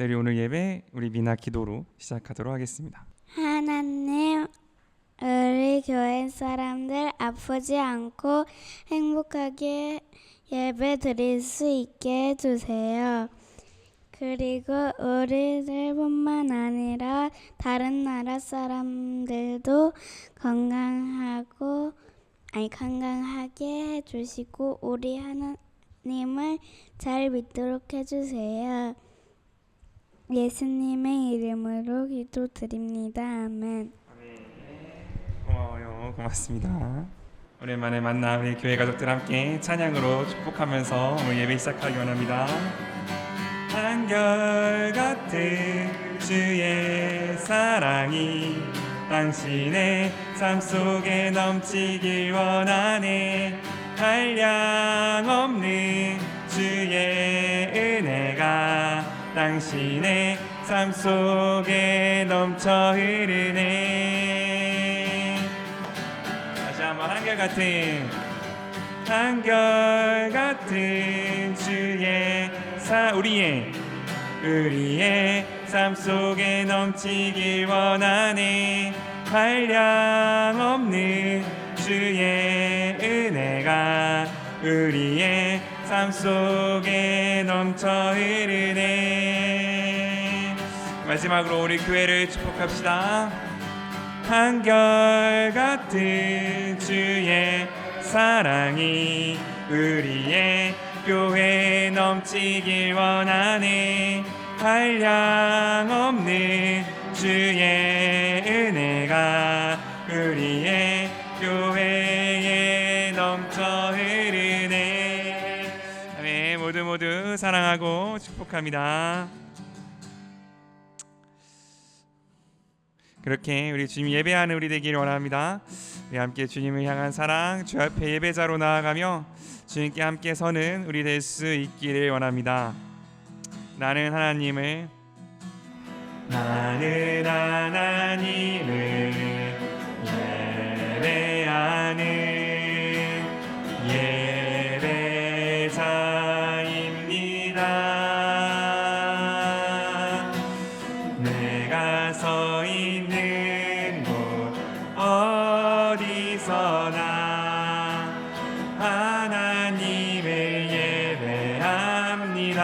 네, 우리 오늘 예배 우리 미나 기도로 시작하도록 하겠습니다. 하나님, 우리 교회 사람들 아프지 않고 행복하게 예배 드릴 수 있게 해주세요. 그리고 우리들뿐만 아니라 다른 나라 사람들도 건강하게 해주시고 우리 하나님을 잘 믿도록 해주세요. 예수님의 이름으로 기도드립니다. 아멘. 고마워요. 고맙습니다. 오랜만에 만나 우리 교회 가족들 함께 찬양으로 축복하면서 오늘 예배 시작하기 원합니다. 한결같은 주의 사랑이 당신의 삶 속에 넘치길 원하네. 한량없는 주의 은혜가 당신의 삶 속에 넘쳐 흐르네. 다시 한번 한결같은 주의 우리의 삶 속에 넘치길 원하네. 한량없는 주의 은혜가 우리의 삶 속에 넘쳐 흐르네. 마지막으로 우리 교회를 축복합시다. 한결같은 주의 사랑이 우리의 교회에 넘치길 원하네. 한량없는 주의 은혜가 우리의 교회에 넘쳐 흐르네. 아멘. 모두 사랑하고 축복합니다. 그렇게 우리 주님 예배하는 우리 되기를 원합니다. 우리 함께 주님을 향한 사랑, 주 앞에 예배자로 나아가며 주님께 함께 서는 우리 될 수 있기를 원합니다. 나는 하나님을 예배하는 예배자입니다. 내가 서 있는 곳 어디서나 하나님을 예배합니다.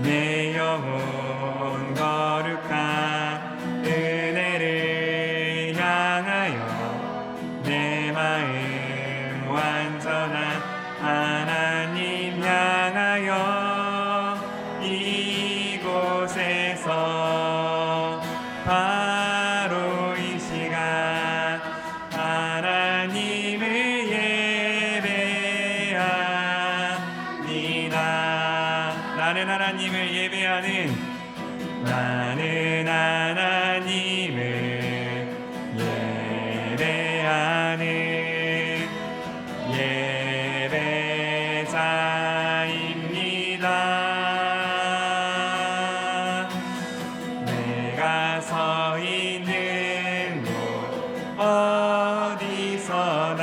내 영혼 거룩한 은혜를 향하여 내 마음 완전한 하나님 향하여 이곳에서 바로 이 시간 하나님을 예배합니다. 나는 하나님을 예배하는 예배자입니다. 내가 서 있는 곳 어디서나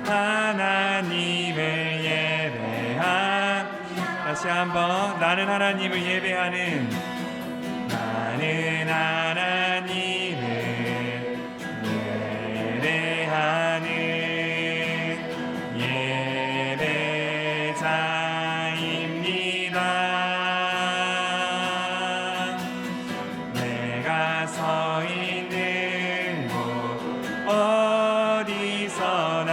하나님을 예배함. 다시 한번 나는 하나님을 예배하는 예배자입니다. 내가 서 있는 곳 어디서나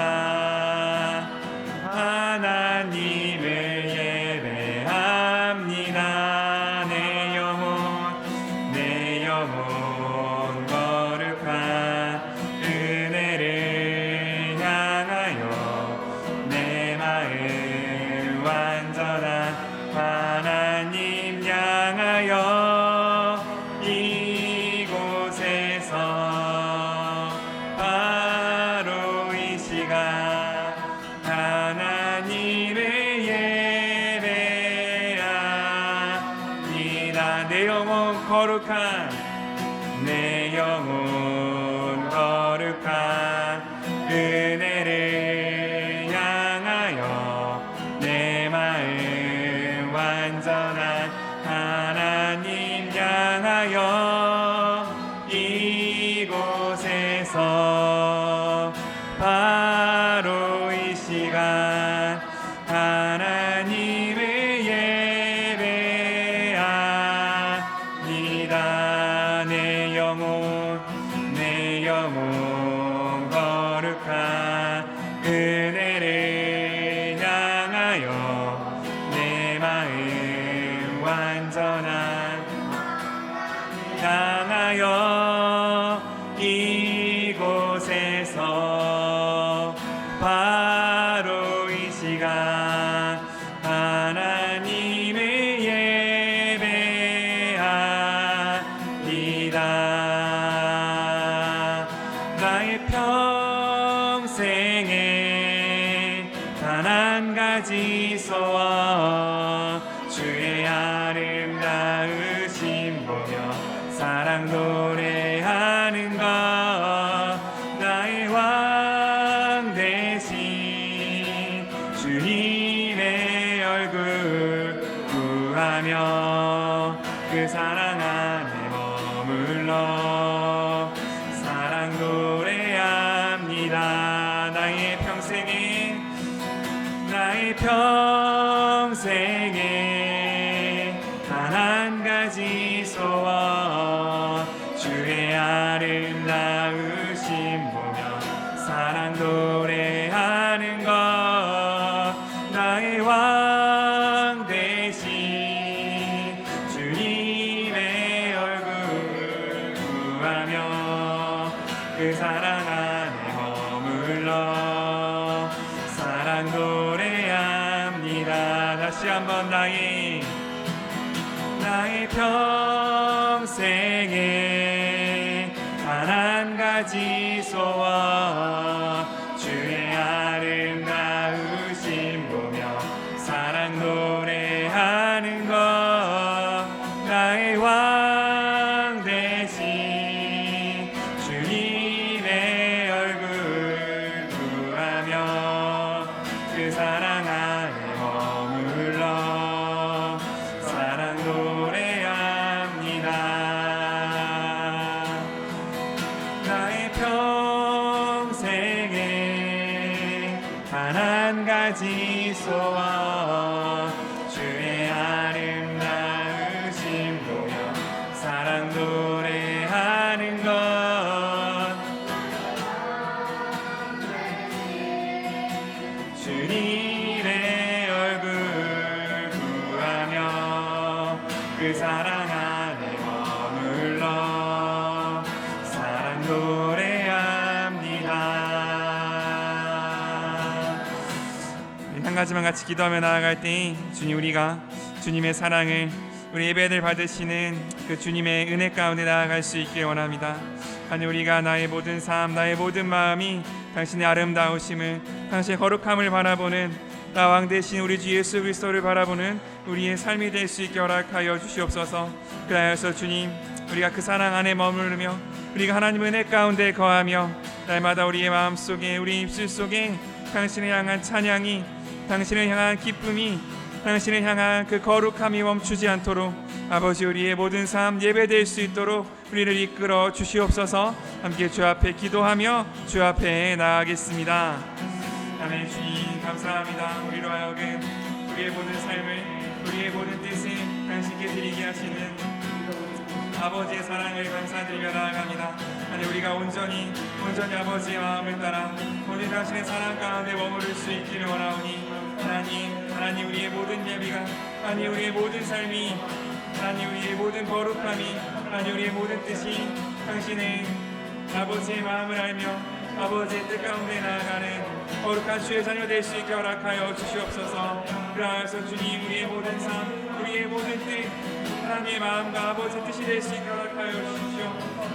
하나님을 예배합니다. 내 영혼 거룩한 은혜를 향하여 내 마음 완전한 하나님 향하여 이곳에서 바로 이 시간 하나님을 예배합니다. 내 영혼 거룩한 은혜를 향하여 내 마음 완전한 하나님 향하여 이곳에서 바로 이 시간 하나님을 예배합니다. 내 영혼 거룩한 은혜를 향하여 내 마음 완전한 향하여 이곳에서 바로 이 시간 하나님을 예배합니다. 나의 평생에 단 한 가지 소원 주의 아름다우심 보며 사랑 노래하는 것 나의 왕 대신 주님의 얼굴 구하며 그 사랑 안에 머물러 사랑 노래합니다. 나의 평생에 단 한 가지 소원 주의 아름다우심 보며 사랑 노래하는 것 나의 왕 대신 주님의 얼굴 구하며 그 사랑 안에 머물러 사랑 노래합니다. 다시 한번 나의 평생에 단 한 가지 소원 주의 아름다우심 보며 사랑 노래하는 것 나의 왕 대신 주님의 얼굴 구하며 그 사랑 안에 머물러 사랑 노래합니다. 나의 평생에 단 한 가지 소원 주의 아름다우심 보며 사랑 노래하는 것 주님의 얼굴 구하며 그 사랑 안에 머물러 사랑 노래합니다. 한 가지만 같이 기도하며 나아갈 때 주님 우리가 주님의 사랑을 우리 예배를 받으시는 그 주님의 은혜 가운데 나아갈 수 있길 원합니다. 하나님 우리가 나의 모든 삶 나의 모든 마음이 당신의 아름다우심을 당신의 거룩함을 바라보는 나 왕 대신 우리 주 예수 그리스도를 바라보는 우리의 삶이 될 수 있게 허락하여 주시옵소서. 그리하여서 주님 우리가 그 사랑 안에 머무르며 우리가 하나님의 은혜 가운데 거하며 날마다 우리의 마음속에 우리 입술 속에 당신을 향한 찬양이 당신을 향한 기쁨이 당신을 향한 그 거룩함이 멈추지 않도록 아버지 우리의 모든 삶 예배될 수 있도록 우리를 이끌어 주시옵소서. 함께 주 앞에 기도하며 주 앞에 나아가겠습니다. 아멘. 주님 감사합니다. 우리로 하여금 우리의 모든 삶을 우리의 모든 뜻을 당신께 드리게 하시는 아버지의 사랑을 감사드리며 나아갑니다. 하나님 우리가 온전히 아버지의 마음을 따라 오늘 당신의 사랑 가운데 머무를 수 있기를 원하오니 하나님 우리의 모든 예비가 하나님 우리의 모든 삶이 하나님 우리의 모든 거룩함이 하나님 우리의 모든 뜻이 당신의 아버지의 마음을 알며 아버지의 뜻 가운데 나아가는 거룩한 주의 자녀 될 수 있게 허락하여 주시옵소서. 그러하여서 주님 우리의 모든 삶 우리의 모든 뜻 하나님의 마음과 아버지의 뜻이 될 수 있게 허락하여 주십시오.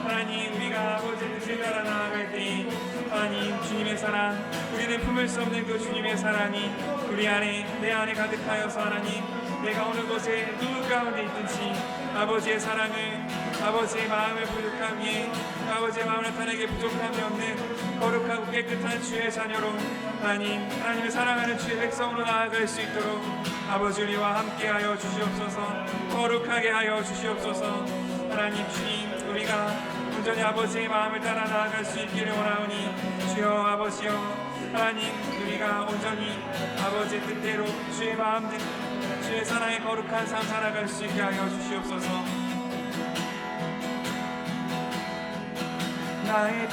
하나님 우리가 아버지의 뜻을 따라 나아갈 때 하나님 주님의 사랑 우리는 품을 수 없는 그 주님의 사랑이 우리 안에 내 안에 가득하여서 하나님 내가 어느 곳에 누구 가운데 있든지 아버지의 사랑을 아버지의 마음을 부족함 위에 아버지의 마음을 나타내게 부족함이 없는 거룩하고 깨끗한 주의 자녀로 하나님을 사랑하는 주의 백성으로 나아갈 수 있도록 아버지 우리와 함께하여 주시옵소서. 거룩하게 하여 주시옵소서. 하나님 주님, 우리가 온전히 아버지의 마음을 따라 나아갈 수 있기를 원하오니 주여 아버지여, 하나님 우리가 온전히 아버지의 뜻대로 주의 마음대로 주의 사랑의 거룩한 삶 살아갈 수 있게 하여 주시옵소서. 나의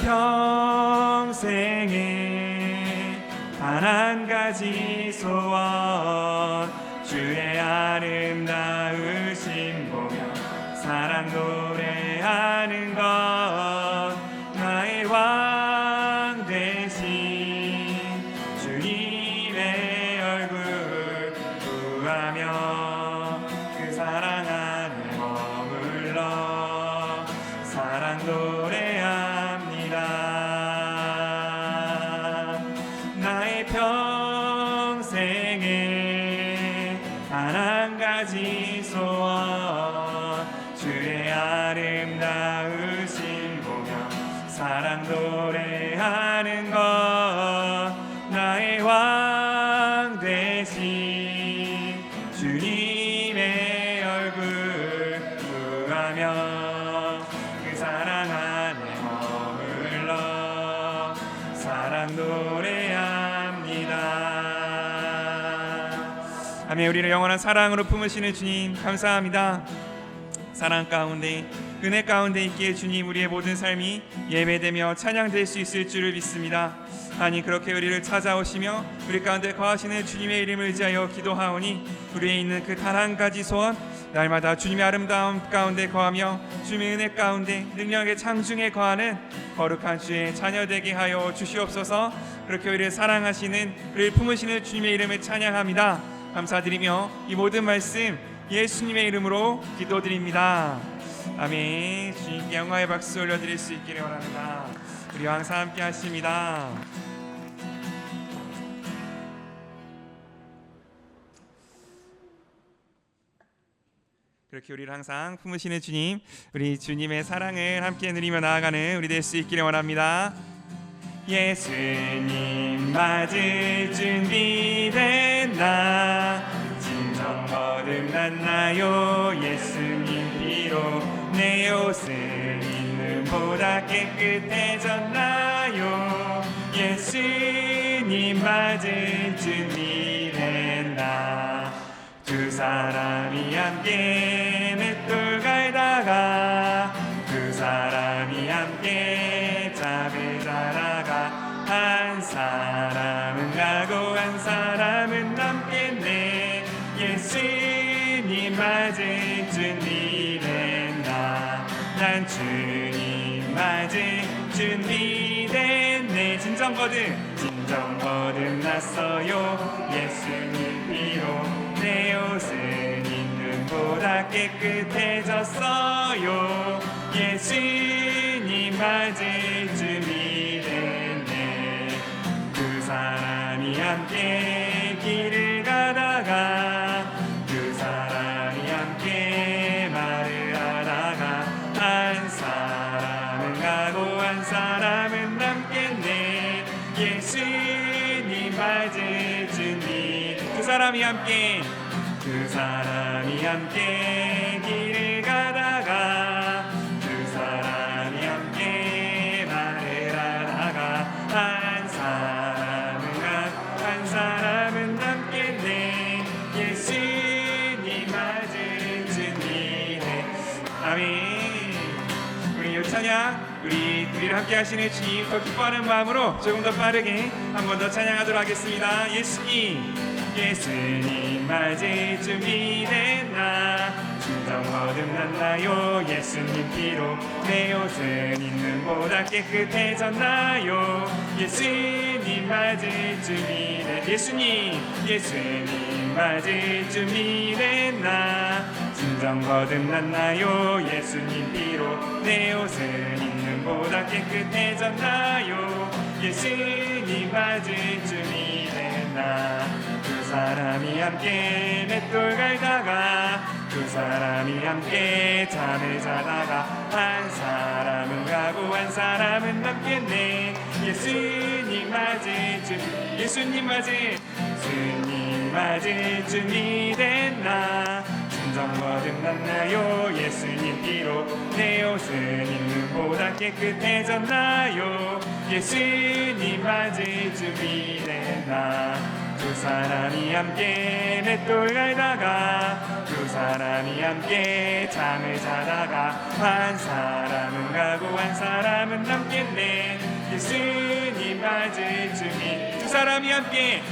평생에 단 한 가지 소원, 주의 아름다우심 보며 사랑 노래하는 것, 나의 왕 되신 주님의 얼굴 구하며 그 사랑 안에 머물러 사랑 노래합니다. 나의 평생에 단 한 가지 소원, 주의 아름다우심 보며 사랑 노래하는 것, 나의 왕 되신 주님의 얼굴 구하며 그 사랑 안에 머물러 사랑 노래합니다. 아멘. 우리를 영원한 사랑으로 품으시는 주님 감사합니다. 사랑 가운데 은혜 가운데 있기에 주님, 우리의 모든 삶이 예배되며 찬양될 수 있을 줄을 믿습니다. 아니 그렇게 우리를 찾아오시며 우리 가운데 거하시는 주님의 이름을 의지하여 기도하오니 우리에 있는 그 단 한 가지 소원, 날마다 주님의 아름다움 가운데 거하며 주님의 은혜 가운데 능력의 창중에 거하는 거룩한 주의 자녀 되게 하여 주시옵소서. 그렇게 우리를 사랑하시는, 우리를 품으시는 주님의 이름을 찬양합니다. 감사드리며 이 모든 말씀 예수님의 이름으로 기도드립니다. 아멘. 주님께 영광의 박수 올려드릴 수 있기를 원합니다. 우리와 항상 함께 하십니다. 그렇게 우리를 항상 품으시는 주님, 우리 주님의 사랑을 함께 누리며 나아가는 우리 될 수 있기를 원합니다. 예수님 맞을 준비됐나, 진정 거듭났나요. 예수님 피로 내 옷은 있는보다 깨끗해졌나요. 예수님 맞을 준비됐나. 두 사람이 함께 맷돌 갈다가 두 사람이 함께 잡을 자라가 한 사람은 가고 한 사람은 남겠네. 예수님 맞을 준비됐나. 난 주님 맞을 준비됐네. 진정 거듭났어요. 예수님 피로 내 옷은 있는보다 깨끗해졌어요. 예수님 맞을 준비됐네. 두 사람이 함께 길을 가다가 두 사람이 함께 말을 하다가 한 사람은 가고 한 사람은 남겠네. 예수님 맞을 준비. 두 사람이 함께 길을 가다가 두 사람이 함께 말을 하다가 한 사람은 가고 한 사람은 남겠네. 예수님 맞을 준비네. 아멘. 우리 이 찬양, 우리를 함께 하시는 주님 더 기뻐하는 마음으로 조금 더 빠르게 한 번 더 찬양하도록 하겠습니다. 예수님 맞을 준비됐나. 진정 거듭났나요. 예수님 피로 내 옷은 있는보다 깨끗해졌나요. 예수님 맞을 준비됐나. 예수님 맞을 준비됐나. 진정 거듭났나요. 예수님 피로 내 옷은 있는보다 깨끗해졌나요. 예수님 맞을 준비됐나. 두 사람이 함께 맷돌 갈다가 두 사람이 함께 잠을 자다가 한 사람은 가고 한 사람은 남겠네. 예수님 맞을 준비 됐나? 진정 거듭났나요? 예수님 피로 내 옷은 눈보다 깨끗해졌나요? 예수님 맞을 준비 됐나? 두 사람이 함께 맷돌 갈다가 두 사람이 함께 잠을 자다가 한 사람은 가고 한 사람은 남겠네. 예수님 맞을 준비. 두 사람이 함께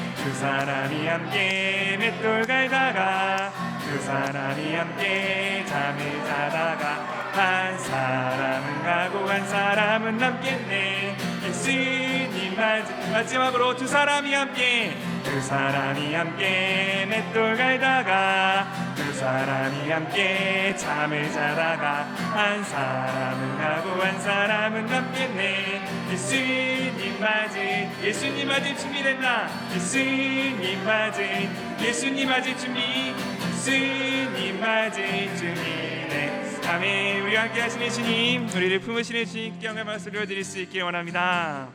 맷돌 갈다가 두 사람이 함께 잠을 자다가 한 사람은 가고 한 사람은 남겠네. 예수님 마지막으로 두 사람이 함께 맷돌 갈다가 두 사람이 함께 잠을 자다가 한 사람은 가고 한 사람은 남겠네. 예수님 맞을 준비됐나? 예수님 맞을 준비네. 아멘. 우리와 함께 하시는 주님, 우리를 품으시는 주님께 영광 말씀 올려드릴 수 있길 원합니다.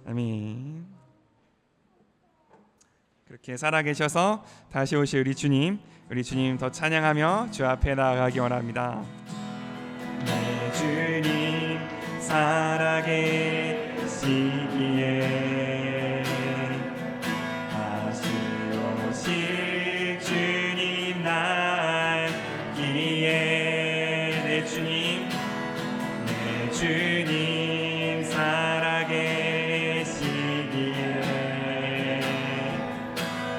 아멘. 그렇게 살아계셔서 다시 오실 우리 주님 더 찬양하며 주 앞에 나아가기 원합니다. 내 주님 살아계시기에 다시 오실 주님 날기에 내 주님 살아계시기에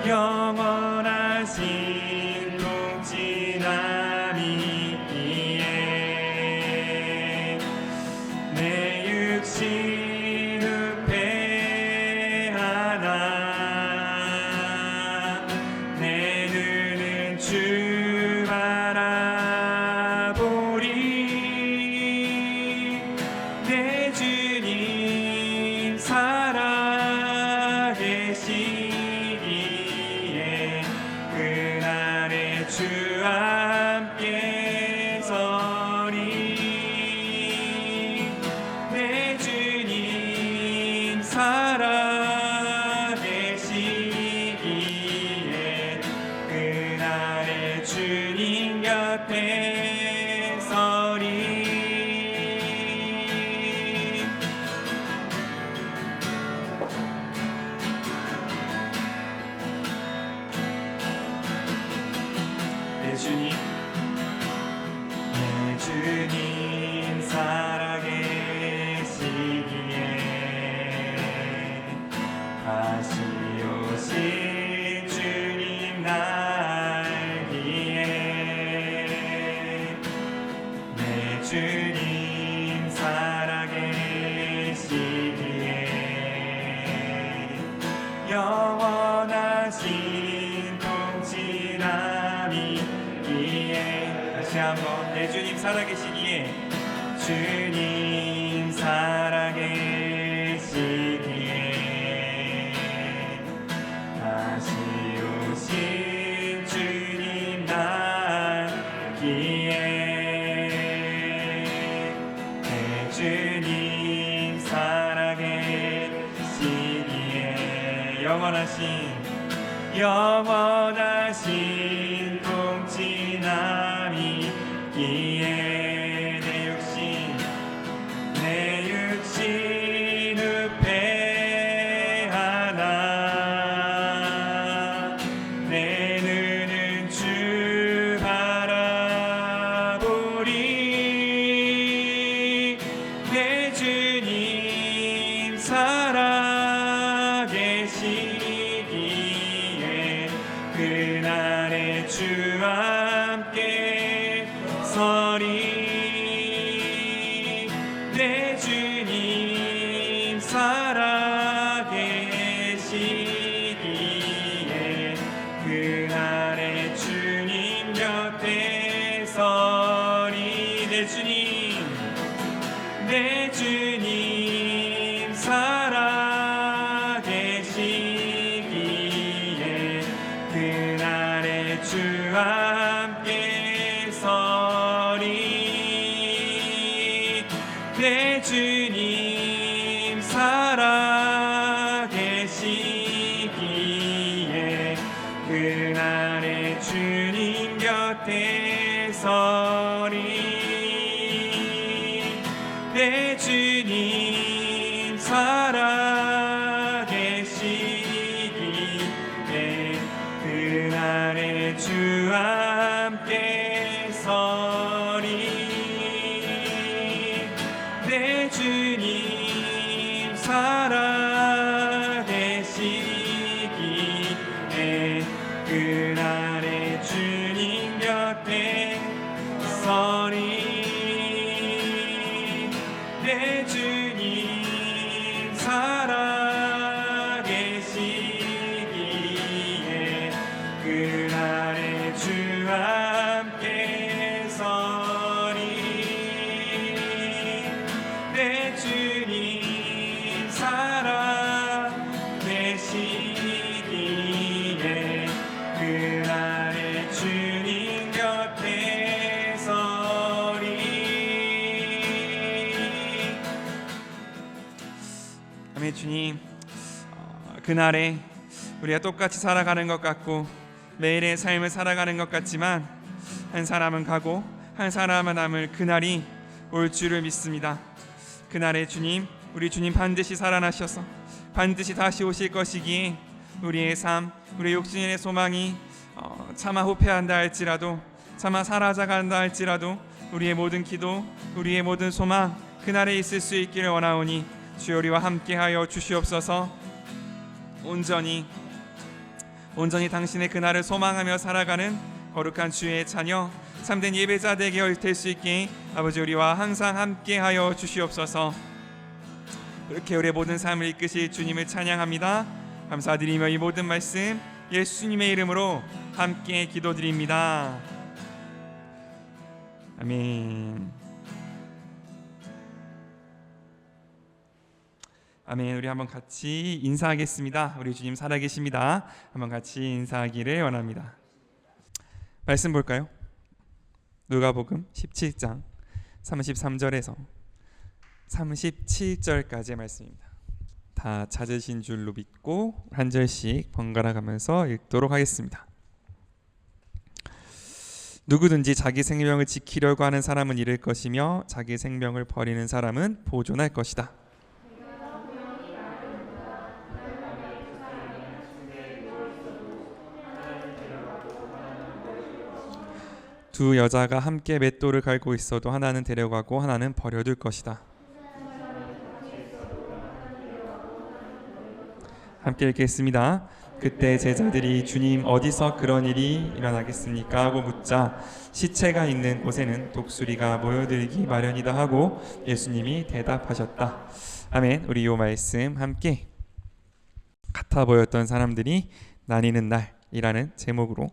영원하신 통치남이 있기에 내 육신 후패하나 내 눈은 주 바라보리. 내 주님 살아계시기에 그날에 주 함께 서리. 내 주님 살아계시기에 그날에 주님 곁에 서리. 내 주님 살아계시기에 다시 오실 주님 날기에 내 주님 살아계시기에 영원하신 통치남이 다시 한번 내 주님 살아계시기에 주님 살아계시기에 다시 오신 주님 날기에 내 주님 살아계시기에 영원하신 통치남이 있기에 내 육신 후패하나 내 눈은 주 바라보리. 내 주님 살아계시기에 그날에 주 함께 서리. 내 주님 살아계시기에 그날에 주님 곁에 서리. 내 주님 살아계시기에 그날에 주 함께 서리. 내 주님 살아계시기에 그날의 주님 곁에 서리. 내 주님 살아계시기에 그날의 주 함께 서리. 내 주님 살아계시기에 그날의 주님 곁에 서리. 내 주님 살아계시기에 그날의 주 함께 서리. 내 주님 살아계시기에 그날의 주님 곁에 서리. 아멘. 주님, 그날에 우리가 똑같이 살아가는 것 같고 매일의 삶을 살아가는 것 같지만 한 사람은 가고 한 사람은 남을 그날이 올 줄을 믿습니다. 그날에 주님, 우리 주님 반드시 살아나셔서 반드시 다시 오실 것이기에 우리의 삶, 우리의 육신의 소망이 차마 후패한다 할지라도, 차마 사라져간다 할지라도 우리의 모든 기도, 우리의 모든 소망 그날에 있을 수 있기를 원하오니 주여 우리와 함께하여 주시옵소서. 온전히 당신의 그날을 소망하며 살아가는 거룩한 주의 자녀, 참된 예배자 되게 될 수 있게 아버지 우리와 항상 함께하여 주시옵소서. 그렇게 우리의 모든 삶을 이끄실 주님을 찬양합니다. 감사드리며 이 모든 말씀 예수님의 이름으로 함께 기도드립니다. 아멘. 아멘. 우리 한번 같이 인사하겠습니다. 우리 주님 살아계십니다. 한번 같이 인사하기를 원합니다. 말씀 볼까요? 누가복음 17장 33절에서 37절까지의 말씀입니다. 다 찾으신 줄로 믿고 한 절씩 번갈아 가면서 읽도록 하겠습니다. 누구든지 자기 생명을 지키려고 하는 사람은 잃을 것이며 자기 생명을 버리는 사람은 보존할 것이다. 두 여자가 함께 맷돌을 갈고 있어도 하나는 데려가고 하나는 버려둘 것이다. 함께 읽겠습니다. 그때 제자들이 주님 어디서 그런 일이 일어나겠습니까? 하고 묻자 시체가 있는 곳에는 독수리가 모여들기 마련이다 하고 예수님이 대답하셨다. 아멘. 우리 이 말씀 함께 같아 보였던 사람들이 나뉘는 날이라는 제목으로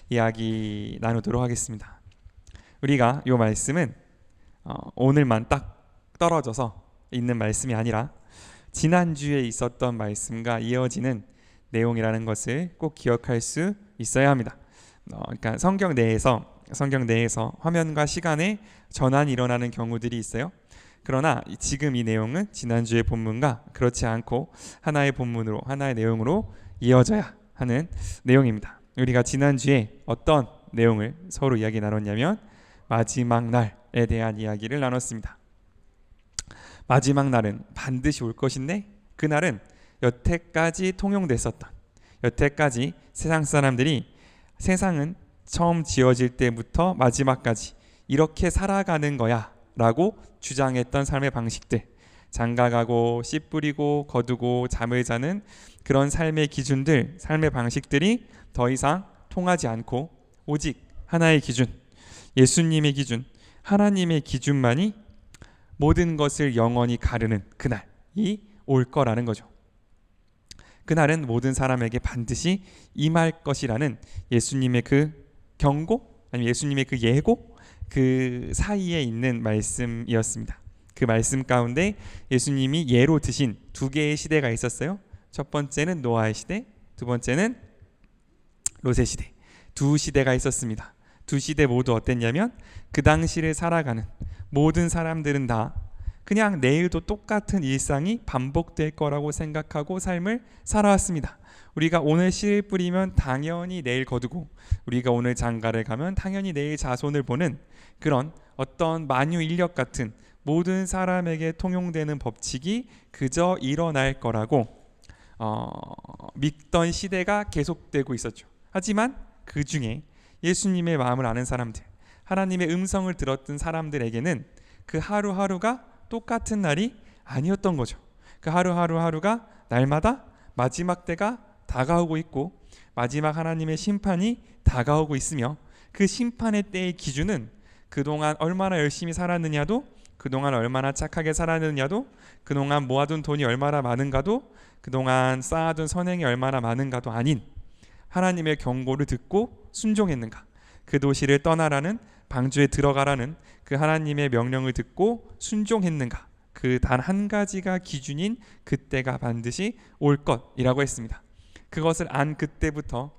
이야기 나누도록 하겠습니다. 우리가 이 말씀은 오늘만 딱 떨어져서 있는 말씀이 아니라 지난주에 있었던 말씀과 이어지는 내용이라는 것을 꼭 기억할 수 있어야 합니다. 그러니까 성경 내에서 화면과 시간에 전환이 일어나는 경우들이 있어요. 그러나 지금 이 내용은 지난주의 본문과 그렇지 않고 하나의 본문으로, 하나의 내용으로 이어져야 하는 내용입니다. 우리가 지난주에 어떤 내용을 서로 이야기 나눴냐면 마지막 날에 대한 이야기를 나눴습니다. 마지막 날은 반드시 올 것인데 그날은 여태까지 통용됐었던, 여태까지 세상 사람들이 세상은 처음 지어질 때부터 마지막까지 이렇게 살아가는 거야 라고 주장했던 삶의 방식들, 장가가고 씨 뿌리고 거두고 잠을 자는 그런 삶의 기준들, 삶의 방식들이 더 이상 통하지 않고 오직 하나의 기준, 예수님의 기준, 하나님의 기준만이 모든 것을 영원히 가르는 그날이 올 거라는 거죠. 그날은 모든 사람에게 반드시 임할 것이라는 예수님의 그 경고, 아니면 예수님의 그 예고, 그 사이에 있는 말씀이었습니다. 그 말씀 가운데 예수님이 예로 드신 두 개의 시대가 있었어요. 첫 번째는 노아의 시대, 두 번째는 롯의 시대. 두 시대가 있었습니다. 두 시대 모두 어땠냐면 그 당시를 살아가는 모든 사람들은 다 그냥 내일도 똑같은 일상이 반복될 거라고 생각하고 삶을 살아왔습니다. 우리가 오늘 씨를 뿌리면 당연히 내일 거두고, 우리가 오늘 장가를 가면 당연히 내일 자손을 보는 그런 어떤 만유인력 같은 모든 사람에게 통용되는 법칙이 그저 일어날 거라고 믿던 시대가 계속되고 있었죠. 하지만 그 중에 예수님의 마음을 아는 사람들, 하나님의 음성을 들었던 사람들에게는 그 하루하루가 똑같은 날이 아니었던 거죠. 그 하루하루가 날마다 마지막 때가 다가오고 있고 마지막 하나님의 심판이 다가오고 있으며, 그 심판의 때의 기준은 그동안 얼마나 열심히 살았느냐도, 그동안 얼마나 착하게 살았느냐도, 그동안 모아둔 돈이 얼마나 많은가도, 그동안 쌓아둔 선행이 얼마나 많은가도 아닌 하나님의 경고를 듣고 순종했는가, 그 도시를 떠나라는, 방주에 들어가라는 그 하나님의 명령을 듣고 순종했는가, 그 단 한 가지가 기준인 그때가 반드시 올 것이라고 했습니다. 그것을 안 그때부터,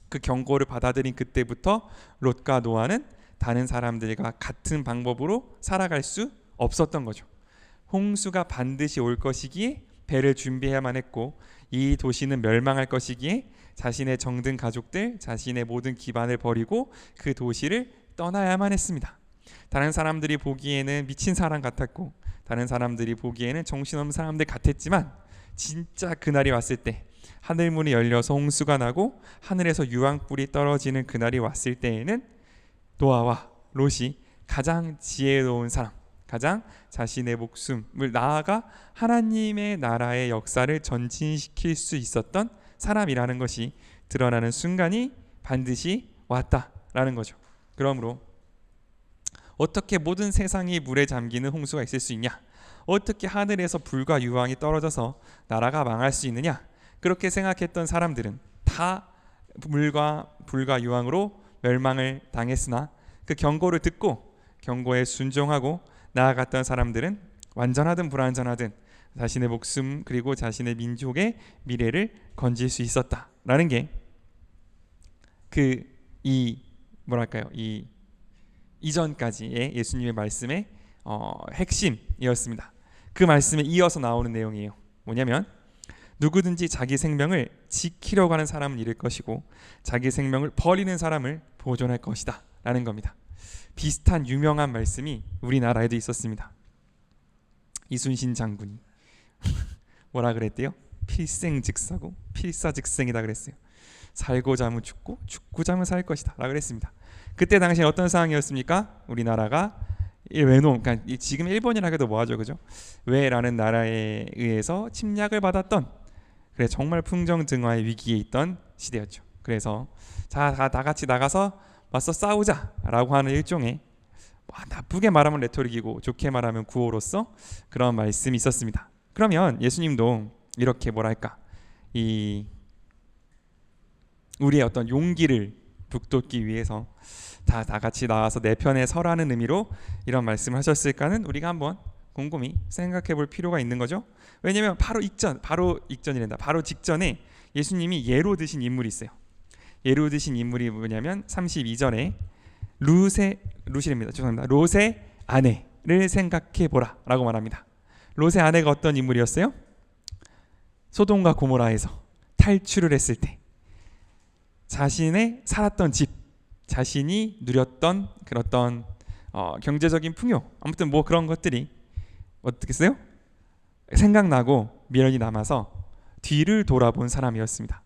그 경고를 받아들인 그때부터 롯과 노아는 다른 사람들과 같은 방법으로 살아갈 수 없었던 거죠. 홍수가 반드시 올 것이기에 배를 준비해야만 했고, 이 도시는 멸망할 것이기에 자신의 정든 가족들, 자신의 모든 기반을 버리고 그 도시를 떠나야만 했습니다. 다른 사람들이 보기에는 미친 사람 같았고, 다른 사람들이 보기에는 정신없는 사람들 같았지만, 진짜 그날이 왔을 때, 하늘문이 열려서 홍수가 나고 하늘에서 유황불이 떨어지는 그날이 왔을 때에는 노아와 롯이 가장 지혜로운 사람, 가장 자신의 목숨을 나아가 하나님의 나라의 역사를 전진시킬 수 있었던 사람이라는 것이 드러나는 순간이 반드시 왔다라는 거죠. 그러므로 어떻게 모든 세상이 물에 잠기는 홍수가 있을 수 있냐? 어떻게 하늘에서 불과 유황이 떨어져서 나라가 망할 수 있느냐? 그렇게 생각했던 사람들은 다 물과 불과 유황으로 멸망을 당했으나, 그 경고를 듣고 경고에 순종하고 나아갔던 사람들은 완전하든 불완전하든 자신의 목숨 그리고 자신의 민족의 미래를 건질 수 있었다라는 게 이 이전까지의 예수님의 말씀의 핵심이었습니다. 그 말씀에 이어서 나오는 내용이에요. 뭐냐면 누구든지 자기 생명을 지키려고 하는 사람은 잃을 것이고 자기 생명을 버리는 사람을 보존할 것이다 라는 겁니다. 비슷한 유명한 말씀이 우리나라에도 있었습니다. 이순신 장군이 뭐라 그랬대요? 필생즉사고 필사즉생이다 그랬어요. 살고자 하면 죽고 죽고자 하면 살 것이다 라고 그랬습니다. 그때 당시에 어떤 상황이었습니까? 우리나라가 외놈, 그러니까 지금 일본이라 해도 뭐하죠, 그죠? 외라는 나라에 의해서 침략을 받았던, 그래 정말 풍정등화의 위기에 있던 시대였죠. 그래서 자, 다 같이 나가서 맞서 싸우자라고 하는 일종의 나쁘게 말하면 레토릭이고 좋게 말하면 구호로서 그런 말씀이 있었습니다. 그러면 예수님도 이렇게 뭐랄까 우리의 어떤 용기를 북돋기 위해서 다 같이 나와서 내 편에 서라는 의미로 이런 말씀을 하셨을까는 우리가 한번 곰곰이 생각해 볼 필요가 있는 거죠. 왜냐하면 바로 직전에 예수님이 예로 드신 인물이 있어요. 예로 드신 인물이 뭐냐면 32절에 롯의 아내를 생각해 보라 라고 말합니다. 롯의 아내가 어떤 인물이었어요? 소돔과 고모라에서 탈출을 했을 때 자신의 살았던 집, 자신이 누렸던 그런 어떤 경제적인 풍요, 아무튼 뭐 그런 것들이 어떻게 써요? 생각나고 미련이 남아서 뒤를 돌아본 사람이었습니다.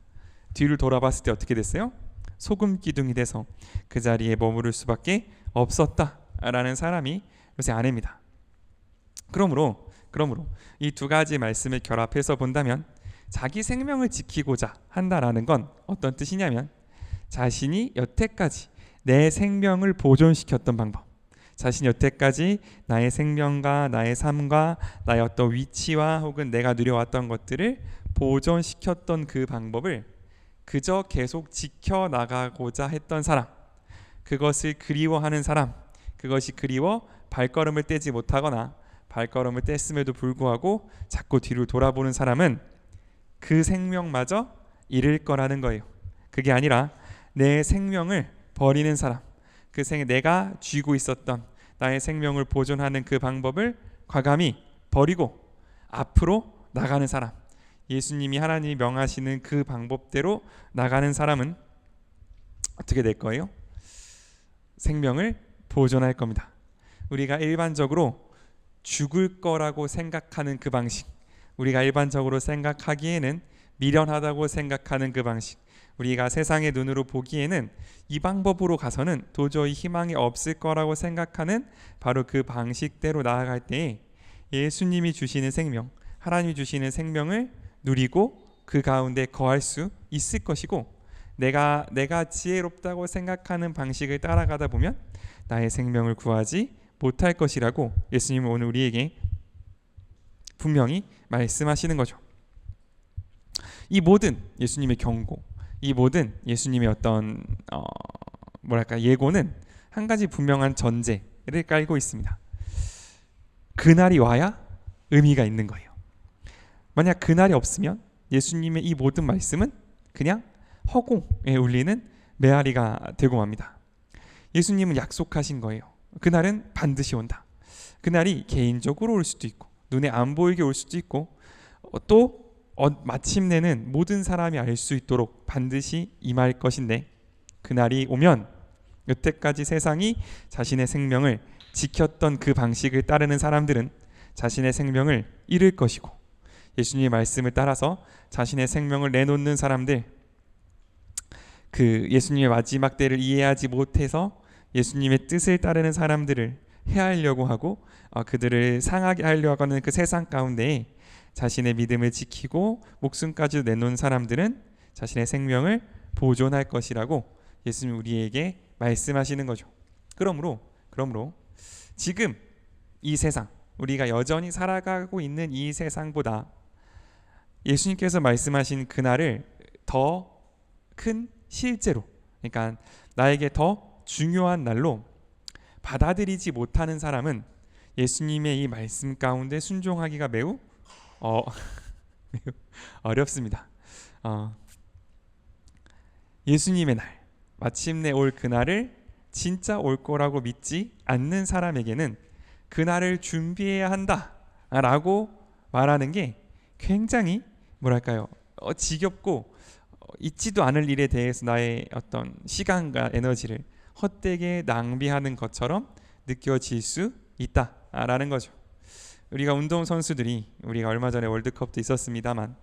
뒤를 돌아봤을 때 어떻게 됐어요? 소금 기둥이 돼서 그 자리에 머무를 수밖에 없었다라는 사람이 롯의 아내입니다. 그러므로 이 두 가지 말씀을 결합해서 본다면 자기 생명을 지키고자 한다라는 건 어떤 뜻이냐면 자신이 여태까지 내 생명을 보존시켰던 방법, 자신이 여태까지 나의 생명과 나의 삶과 나의 어떤 위치와 혹은 내가 누려왔던 것들을 보존시켰던 그 방법을 그저 계속 지켜나가고자 했던 사람, 그것을 그리워하는 사람, 그것이 그리워 발걸음을 떼지 못하거나 발걸음을 뗐음에도 불구하고 자꾸 뒤를 돌아보는 사람은 그 생명마저 잃을 거라는 거예요. 그게 아니라 내 생명을 버리는 사람, 내가 쥐고 있었던 나의 생명을 보존하는 그 방법을 과감히 버리고 앞으로 나가는 사람, 예수님이 하나님이 명하시는 그 방법대로 나가는 사람은 어떻게 될 거예요? 생명을 보존할 겁니다. 우리가 일반적으로 죽을 거라고 생각하는 그 방식, 우리가 일반적으로 생각하기에는 미련하다고 생각하는 그 방식, 우리가 세상의 눈으로 보기에는 이 방법으로 가서는 도저히 희망이 없을 거라고 생각하는 바로 그 방식대로 나아갈 때에 예수님이 주시는 생명, 하나님이 주시는 생명을 누리고 그 가운데 거할 수 있을 것이고, 내가 지혜롭다고 생각하는 방식을 따라가다 보면 나의 생명을 구하지 못할 것이라고 예수님은 오늘 우리에게 분명히 말씀하시는 거죠. 이 모든 예수님의 경고, 이 모든 예수님의 어떤 예고는 한 가지 분명한 전제를 깔고 있습니다. 그날이 와야 의미가 있는 거예요. 만약 그날이 없으면 예수님의 이 모든 말씀은 그냥 허공에 울리는 메아리가 되고 맙니다. 예수님은 약속하신 거예요. 그날은 반드시 온다. 그날이 개인적으로 올 수도 있고 눈에 안 보이게 올 수도 있고 또 마침내는 모든 사람이 알 수 있도록 반드시 임할 것인데, 그날이 오면 여태까지 세상이 자신의 생명을 지켰던 그 방식을 따르는 사람들은 자신의 생명을 잃을 것이고, 예수님의 말씀을 따라서 자신의 생명을 내놓는 사람들, 그 예수님의 마지막 때를 이해하지 못해서 예수님의 뜻을 따르는 사람들을 해하려고 하고 그들을 상하게 하려고 하는 그 세상 가운데에 자신의 믿음을 지키고 목숨까지도 내놓은 사람들은 자신의 생명을 보존할 것이라고 예수님 우리에게 말씀하시는 거죠. 그러므로 지금 이 세상, 우리가 여전히 살아가고 있는 이 세상보다 예수님께서 말씀하신 그날을 더 큰 실제로, 그러니까 나에게 더 중요한 날로 받아들이지 못하는 사람은 예수님의 이 말씀 가운데 순종하기가 매우 어렵습니다. 예수님의 날, 마침내 올 그날을 진짜 올 거라고 믿지 않는 사람에게는 그날을 준비해야 한다라고 말하는 게 굉장히 지겹고 있지도 않을 일에 대해서 나의 어떤 시간과 에너지를 헛되게 낭비하는 것처럼 느껴질 수 있다라는 거죠. 우리가 운동선수들이, 우리가 얼마 전에 월드컵도 있었습니다만,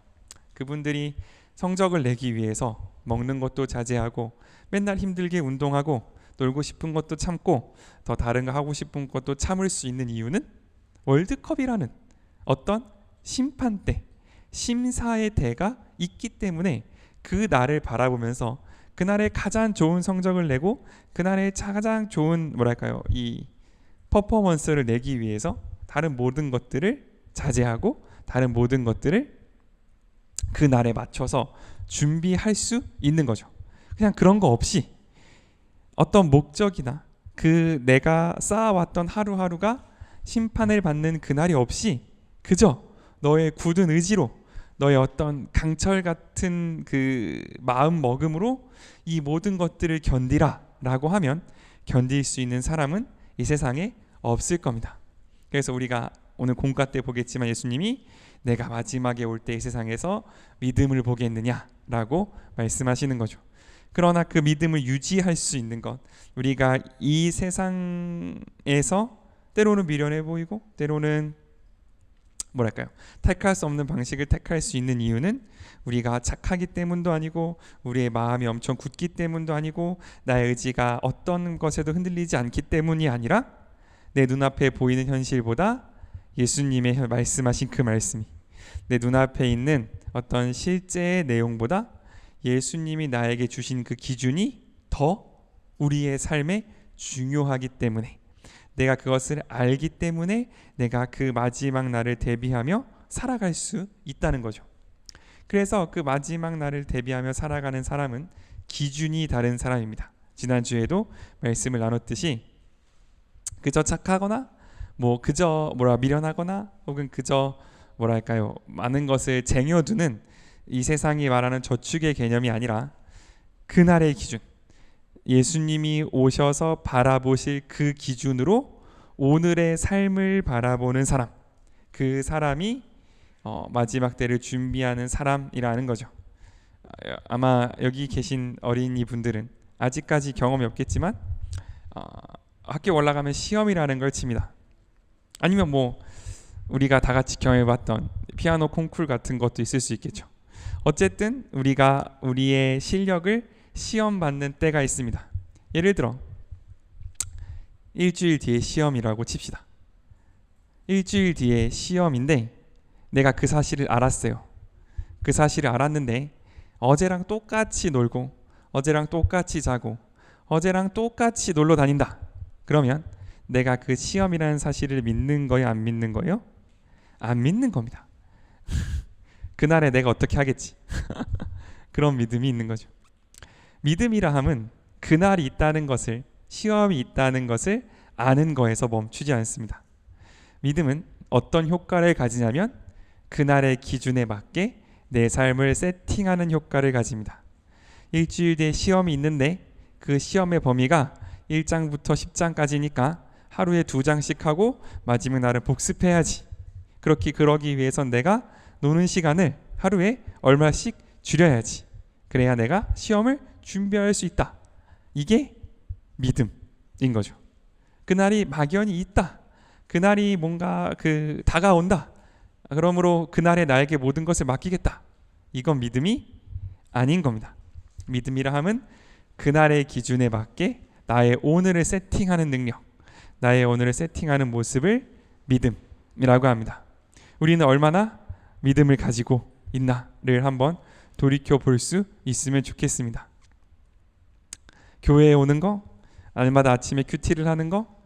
그분들이 성적을 내기 위해서 먹는 것도 자제하고 맨날 힘들게 운동하고 놀고 싶은 것도 참고 더 다른 거 하고 싶은 것도 참을 수 있는 이유는 월드컵이라는 어떤 심판대, 심사의 대가 있기 때문에 그 날을 바라보면서 그날의 가장 좋은 성적을 내고 그날의 가장 좋은 이 퍼포먼스를 내기 위해서 다른 모든 것들을 자제하고 다른 모든 것들을 그 날에 맞춰서 준비할 수 있는 거죠. 그냥 그런 거 없이 어떤 목적이나 그 내가 쌓아왔던 하루하루가 심판을 받는 그날이 없이 그저 너의 굳은 의지로, 너의 어떤 강철 같은 그 마음 먹음으로 이 모든 것들을 견디라 라고 하면 견딜 수 있는 사람은 이 세상에 없을 겁니다. 그래서 우리가 오늘 공과 때 보겠지만 예수님이 내가 마지막에 올 때 이 세상에서 믿음을 보겠느냐 라고 말씀하시는 거죠. 그러나 그 믿음을 유지할 수 있는 것, 우리가 이 세상에서 때로는 미련해 보이고 때로는 택할 수 없는 방식을 택할 수 있는 이유는 우리가 착하기 때문도 아니고 우리의 마음이 엄청 굳기 때문도 아니고 나의 의지가 어떤 것에도 흔들리지 않기 때문이 아니라 내 눈앞에 보이는 현실보다 예수님의 말씀하신 그 말씀이 내 눈앞에 있는 어떤 실제의 내용보다 예수님이 나에게 주신 그 기준이 더 우리의 삶에 중요하기 때문에, 내가 그것을 알기 때문에 내가 그 마지막 날을 대비하며 살아갈 수 있다는 거죠. 그래서 그 마지막 날을 대비하며 살아가는 사람은 기준이 다른 사람입니다. 지난주에도 말씀을 나눴듯이 그저 착하거나 그저 미련하거나 혹은 그저 많은 것을 쟁여두는 이 세상이 말하는 저축의 개념이 아니라 그날의 기준, 예수님이 오셔서 바라보실 그 기준으로 오늘의 삶을 바라보는 사람, 그 사람이 마지막 때를 준비하는 사람이라는 거죠. 아마 여기 계신 어린이 분들은 아직까지 경험이 없겠지만 학교 올라가면 시험이라는 걸 칩니다. 아니면 뭐 우리가 다 같이 경험해봤던 피아노 콩쿨 같은 것도 있을 수 있겠죠. 어쨌든 우리가 우리의 실력을 시험 받는 때가 있습니다. 예를 들어 일주일 뒤에 시험이라고 칩시다. 일주일 뒤에 시험인데 내가 그 사실을 알았어요. 그 사실을 알았는데 어제랑 똑같이 놀고 어제랑 똑같이 자고 어제랑 똑같이 놀러 다닌다. 그러면 내가 그 시험이라는 사실을 믿는 거예요? 안 믿는 거예요? 안 믿는 겁니다. 그날에 내가 어떻게 하겠지? 그런 믿음이 있는 거죠. 믿음이라 함은 그날이 있다는 것을, 시험이 있다는 것을 아는 거에서 멈추지 않습니다. 믿음은 어떤 효과를 가지냐면 그날의 기준에 맞게 내 삶을 세팅하는 효과를 가집니다. 일주일 뒤에 시험이 있는데 그 시험의 범위가 1장부터 10장까지니까 하루에 2장씩 하고 마지막 날은 복습해야지. 그러기 위해선 내가 노는 시간을 하루에 얼마씩 줄여야지. 그래야 내가 시험을 준비할 수 있다. 이게 믿음인 거죠. 그날이 막연히 있다. 그날이 뭔가 다가온다. 그러므로 그날에 나에게 모든 것을 맡기겠다. 이건 믿음이 아닌 겁니다. 믿음이라 함은 그날의 기준에 맞게 나의 오늘을 세팅하는 능력, 나의 오늘을 세팅하는 모습을 믿음이라고 합니다. 우리는 얼마나 믿음을 가지고 있나를 한번 돌이켜 볼 수 있으면 좋겠습니다. 교회에 오는 거, 날마다 아침에 큐티를 하는 거,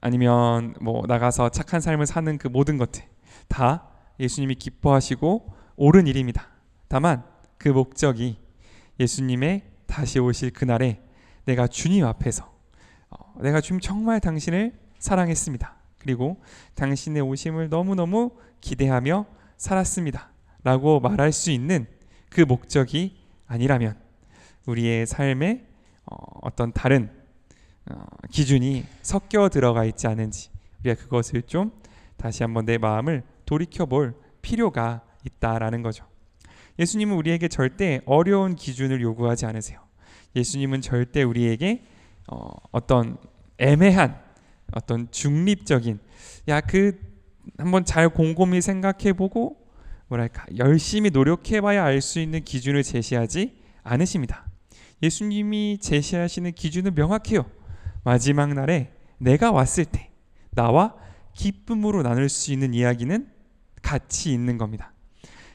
아니면 뭐 나가서 착한 삶을 사는 그 모든 것들 다 예수님이 기뻐하시고 옳은 일입니다. 다만 그 목적이 예수님의 다시 오실 그날에 내가 주님 앞에서 내가 주님 정말 당신을 사랑했습니다. 그리고 당신의 오심을 너무너무 기대하며 살았습니다. 라고 말할 수 있는 그 목적이 아니라면 우리의 삶에 어떤 다른 기준이 섞여 들어가 있지 않은지 우리가 그것을 좀 다시 한번 내 마음을 돌이켜 볼 필요가 있다라는 거죠. 예수님은 우리에게 절대 어려운 기준을 요구하지 않으세요. 예수님은 절대 우리에게 어떤 애매한 어떤 중립적인 한번 잘 곰곰이 생각해보고 뭐랄까 열심히 노력해봐야 알 수 있는 기준을 제시하지 않으십니다. 예수님이 제시하시는 기준은 명확해요. 마지막 날에 내가 왔을 때 나와 기쁨으로 나눌 수 있는 이야기는 같이 있는 겁니다.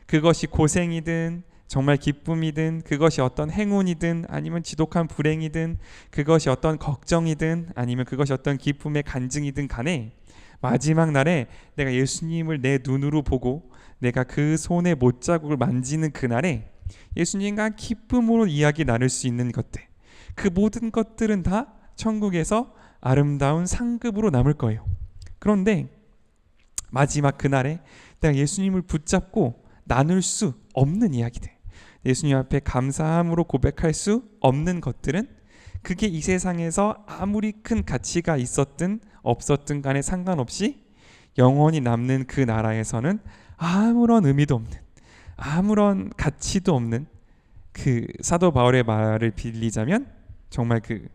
그것이 고생이든 정말 기쁨이든 그것이 어떤 행운이든 아니면 지독한 불행이든 그것이 어떤 걱정이든 아니면 그것이 어떤 기쁨의 간증이든 간에 마지막 날에 내가 예수님을 내 눈으로 보고 내가 그 손의 못자국을 만지는 그날에 예수님과 기쁨으로 이야기 나눌 수 있는 것들, 그 모든 것들은 다 천국에서 아름다운 상급으로 남을 거예요. 그런데 마지막 그날에 내가 예수님을 붙잡고 나눌 수 없는 이야기들, 예수님 앞에 감사함으로 고백할 수 없는 것들은 그게 이 세상에서 아무리 큰 가치가 있었든 없었든 간에 상관없이 영원히 남는 그 나라에서는 아무런 의미도 없는, 아무런 가치도 없는, 그 사도 바울의 말을 빌리자면 정말 그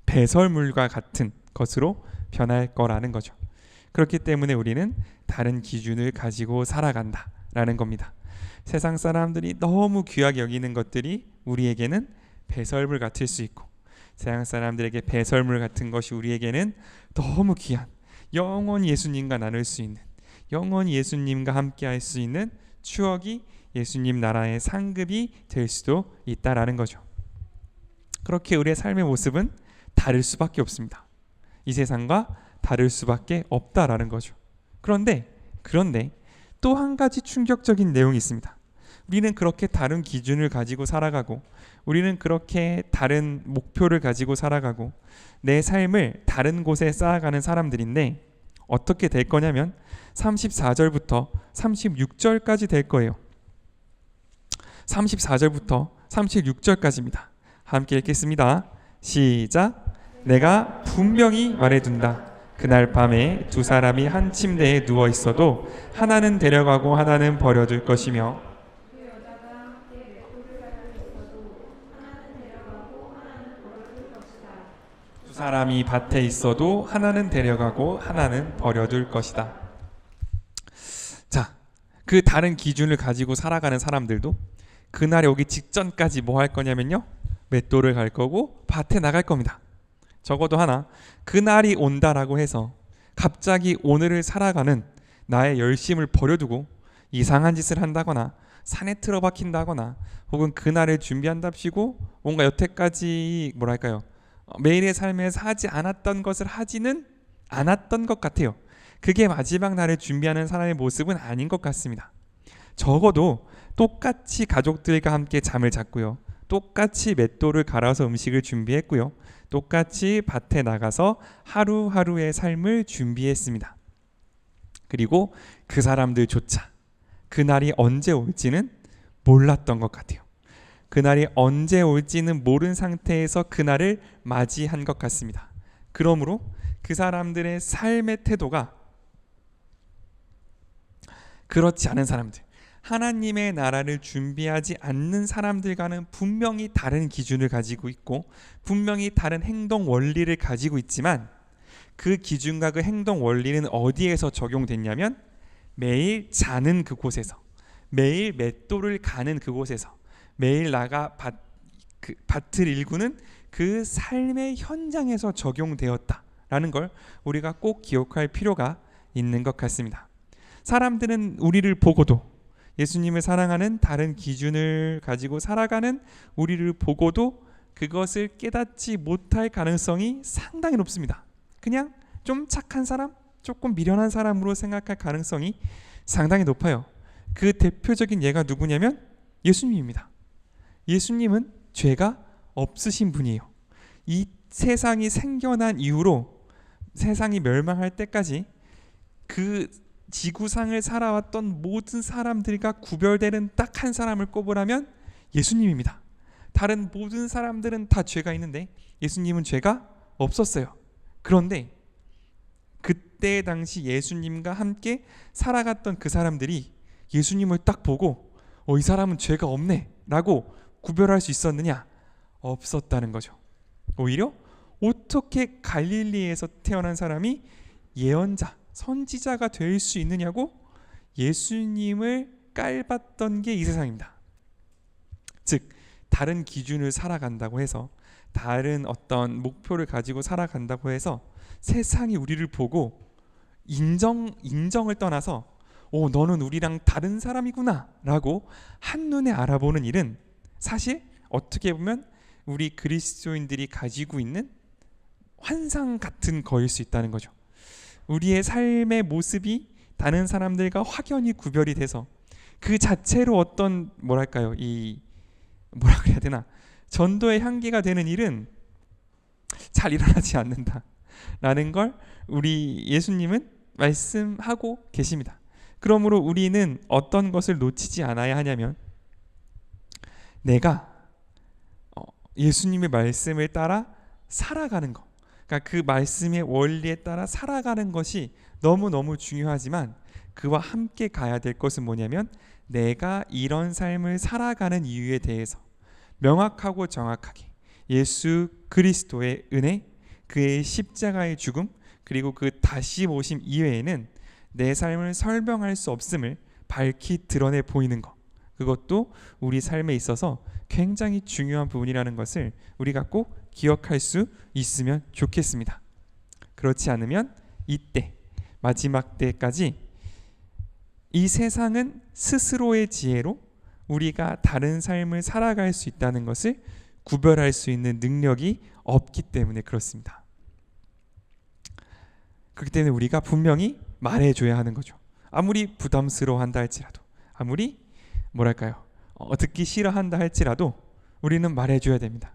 배설물과 같은 것으로 변할 거라는 거죠. 그렇기 때문에 우리는 다른 기준을 가지고 살아간다라는 겁니다. 세상 사람들이 너무 귀하게 여기는 것들이 우리에게는 배설물 같을 수 있고, 세상 사람들에게 배설물 같은 것이 우리에게는 너무 귀한, 영원히 예수님과 나눌 수 있는, 영원히 예수님과 함께 할 수 있는 추억이 예수님 나라의 상급이 될 수도 있다라는 거죠. 그렇게 우리의 삶의 모습은 다를 수밖에 없습니다. 이 세상과 다를 수밖에 없다라는 거죠. 그런데 또 한 가지 충격적인 내용이 있습니다. 우리는 그렇게 다른 기준을 가지고 살아가고, 우리는 그렇게 다른 목표를 가지고 살아가고, 내 삶을 다른 곳에 쌓아가는 사람들인데 어떻게 될 거냐면 34절부터 36절까지 될 거예요. 34절부터 36절까지입니다. 함께 읽겠습니다. 시작. 내가 분명히 말해둔다. 그날 밤에 두 사람이 한 침대에 누워 있어도 하나는 데려가고 하나는 버려둘 것이며 두 사람이 밭에 있어도 하나는 데려가고 하나는 버려둘 것이다. 자, 그 다른 기준을 가지고 살아가는 사람들도 그날에 오기 직전까지 뭐 할 거냐면요, 맷돌을 갈 거고 밭에 나갈 겁니다. 적어도 하나, 그날이 온다라고 해서 갑자기 오늘을 살아가는 나의 열심을 버려두고 이상한 짓을 한다거나 산에 틀어박힌다거나 혹은 그날을 준비한답시고 뭔가 여태까지 뭐랄까요, 매일의 삶에서 하지 않았던 것을 하지는 않았던 것 같아요. 그게 마지막 날을 준비하는 사람의 모습은 아닌 것 같습니다. 적어도 똑같이 가족들과 함께 잠을 잤고요, 똑같이 맷돌을 갈아서 음식을 준비했고요, 똑같이 밭에 나가서 하루하루의 삶을 준비했습니다. 그리고 그 사람들조차 그날이 언제 올지는 몰랐던 것 같아요. 그날이 언제 올지는 모른 상태에서 그날을 맞이한 것 같습니다. 그러므로 그 사람들의 삶의 태도가 그렇지 않은 사람들, 하나님의 나라를 준비하지 않는 사람들과는 분명히 다른 기준을 가지고 있고 분명히 다른 행동 원리를 가지고 있지만, 그 기준과 그 행동 원리는 어디에서 적용됐냐면 매일 자는 그곳에서, 매일 맷돌을 가는 그곳에서, 매일 나가 밭을 일구는 그 삶의 현장에서 적용되었다라는 걸 우리가 꼭 기억할 필요가 있는 것 같습니다. 사람들은 우리를 보고도, 예수님을 사랑하는 다른 기준을 가지고 살아가는 우리를 보고도 그것을 깨닫지 못할 가능성이 상당히 높습니다. 그냥 좀 착한 사람, 조금 미련한 사람으로 생각할 가능성이 상당히 높아요. 그 대표적인 예가 누구냐면 예수님입니다. 예수님은 죄가 없으신 분이에요. 이 세상이 생겨난 이후로 세상이 멸망할 때까지 그 지구상을 살아왔던 모든 사람들과 구별되는 딱 한 사람을 꼽으라면 예수님입니다. 다른 모든 사람들은 다 죄가 있는데 예수님은 죄가 없었어요. 그런데 그때 당시 예수님과 함께 살아갔던 그 사람들이 예수님을 딱 보고 이 사람은 죄가 없네 라고 구별할 수 있었느냐? 없었다는 거죠. 오히려 어떻게 갈릴리에서 태어난 사람이 예언자, 선지자가 될 수 있느냐고 예수님을 깔봤던 게 이 세상입니다. 즉 다른 기준을 살아간다고 해서, 다른 어떤 목표를 가지고 살아간다고 해서 세상이 우리를 보고 인정을 떠나서 너는 우리랑 다른 사람이구나 라고 한눈에 알아보는 일은 사실 어떻게 보면 우리 그리스도인들이 가지고 있는 환상 같은 거일 수 있다는 거죠. 우리의 삶의 모습이 다른 사람들과 확연히 구별이 돼서 그 자체로 어떤 뭐랄까요, 뭐라 그래야 되나, 전도의 향기가 되는 일은 잘 일어나지 않는다라는 걸 우리 예수님은 말씀하고 계십니다. 그러므로 우리는 어떤 것을 놓치지 않아야 하냐면, 내가 예수님의 말씀을 따라 살아가는 것, 그러니까 그 말씀의 원리에 따라 살아가는 것이 너무너무 중요하지만, 그와 함께 가야 될 것은 뭐냐면 내가 이런 삶을 살아가는 이유에 대해서 명확하고 정확하게 예수 그리스도의 은혜, 그의 십자가의 죽음, 그리고 그 다시 오심 이외에는 내 삶을 설명할 수 없음을 밝히 드러내 보이는 것, 그것도 우리 삶에 있어서 굉장히 중요한 부분이라는 것을 우리가 꼭 기억할 수 있으면 좋겠습니다. 그렇지 않으면 이때 마지막 때까지 이 세상은 스스로의 지혜로 우리가 다른 삶을 살아갈 수 있다는 것을 구별할 수 있는 능력이 없기 때문에 그렇습니다. 그렇기 때문에 우리가 분명히 말해줘야 하는 거죠. 아무리 부담스러워한다 할지라도, 아무리 뭐랄까요, 듣기 싫어한다 할지라도 우리는 말해줘야 됩니다.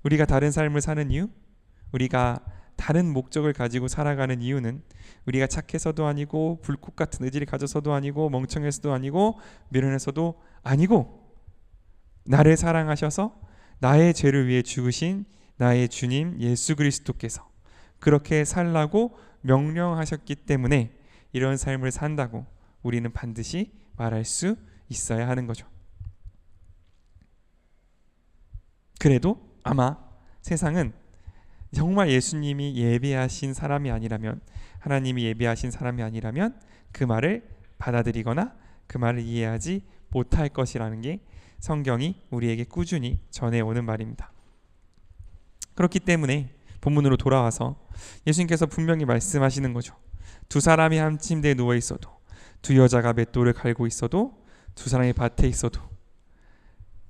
우리가 다른 삶을 사는 이유, 우리가 다른 목적을 가지고 살아가는 이유는 우리가 착해서도 아니고 불꽃 같은 의지를 가져서도 아니고 멍청해서도 아니고 미련해서도 아니고, 나를 사랑하셔서 나의 죄를 위해 죽으신 나의 주님 예수 그리스도께서 그렇게 살라고 명령하셨기 때문에 이런 삶을 산다고 우리는 반드시 말할 수 있어야 하는 거죠. 그래도 아마 세상은 정말 예수님이 예배하신 사람이 아니라면, 하나님이 예배하신 사람이 아니라면 그 말을 받아들이거나 그 말을 이해하지 못할 것이라는 게 성경이 우리에게 꾸준히 전해오는 말입니다. 그렇기 때문에 본문으로 돌아와서 예수님께서 분명히 말씀하시는 거죠. 두 사람이 한 침대에 누워 있어도, 두 여자가 맷돌을 갈고 있어도, 두 사람이 밭에 있어도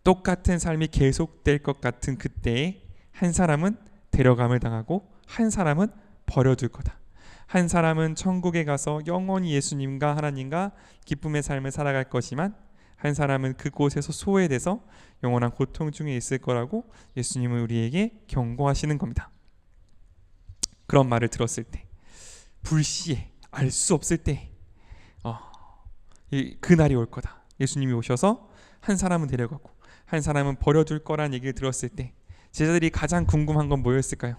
똑같은 삶이 계속될 것 같은 그때에 한 사람은 데려감을 당하고 한 사람은 버려둘 거다. 한 사람은 천국에 가서 영원히 예수님과 하나님과 기쁨의 삶을 살아갈 것이지만 한 사람은 그곳에서 소외돼서 영원한 고통 중에 있을 거라고 예수님은 우리에게 경고하시는 겁니다. 그런 말을 들었을 때, 불시에 알 수 없을 때 그날이 올 거다. 예수님이 오셔서 한 사람은 데려가고 한 사람은 버려둘 거란 얘기를 들었을 때 제자들이 가장 궁금한 건 뭐였을까요?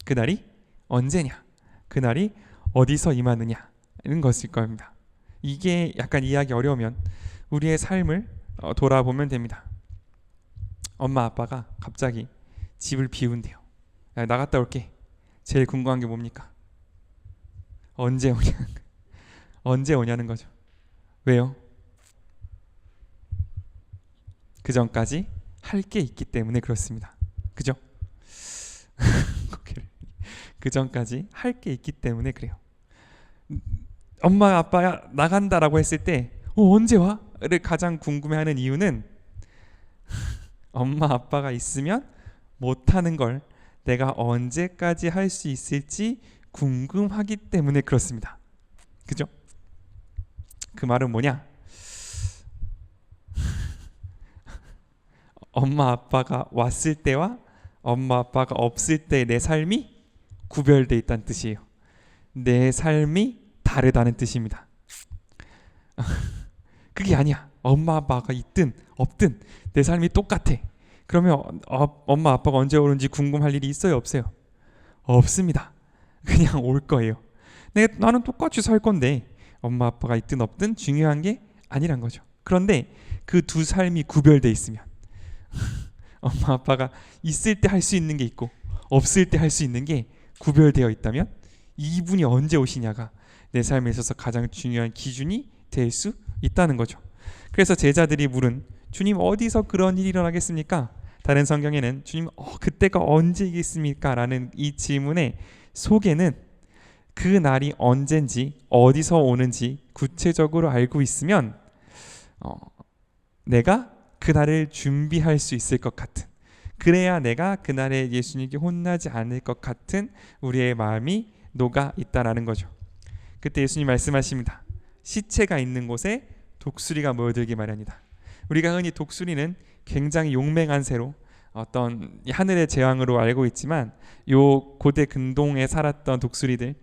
그날이 언제냐? 그날이 어디서 임하느냐? 이런 것일 겁니다. 이게 약간 이해하기 어려우면 우리의 삶을 돌아보면 됩니다. 엄마 아빠가 갑자기 집을 비운대요. 야, 나갔다 올게. 제일 궁금한 게 뭡니까? 언제 오냐? 언제 오냐는 거죠. 왜요? 그 전까지 할 게 있기 때문에 그렇습니다. 그죠? 그 전까지 할 게 있기 때문에 그래요. 엄마 아빠가 나간다라고 했을 때 언제 와? 를 가장 궁금해하는 이유는 엄마 아빠가 있으면 못하는 걸 내가 언제까지 할 수 있을지 궁금하기 때문에 그렇습니다. 그죠? 그 말은 뭐냐? 엄마 아빠가 왔을 때와 엄마 아빠가 없을 때 내 삶이 구별돼 있다는 뜻이에요. 내 삶이 다르다는 뜻입니다. 그게 아니야. 엄마 아빠가 있든 없든 내 삶이 똑같아. 그러면 엄마 아빠가 언제 오는지 궁금할 일이 있어요? 없어요? 없습니다. 그냥 올 거예요. 나는 똑같이 살 건데 엄마 아빠가 있든 없든 중요한 게 아니란 거죠. 그런데 그 두 삶이 구별돼 있으면 엄마 아빠가 있을 때 할 수 있는 게 있고 없을 때 할 수 있는 게 구별되어 있다면 이분이 언제 오시냐가 내 삶에 있어서 가장 중요한 기준이 될 수 있다는 거죠. 그래서 제자들이 물은 주님 어디서 그런 일이 일어나겠습니까? 다른 성경에는 주님 그때가 언제이겠습니까? 라는 이 질문의 속에는 그 날이 언젠지 어디서 오는지 구체적으로 알고 있으면 내가 그날을 준비할 수 있을 것 같은, 그래야 내가 그날에 예수님께 혼나지 않을 것 같은 우리의 마음이 녹아 있다라는 거죠. 그때 예수님 말씀하십니다. 시체가 있는 곳에 독수리가 모여들기 마련이다. 우리가 흔히 독수리는 굉장히 용맹한 새로 어떤 하늘의 제왕으로 알고 있지만 요 고대 근동에 살았던 독수리들,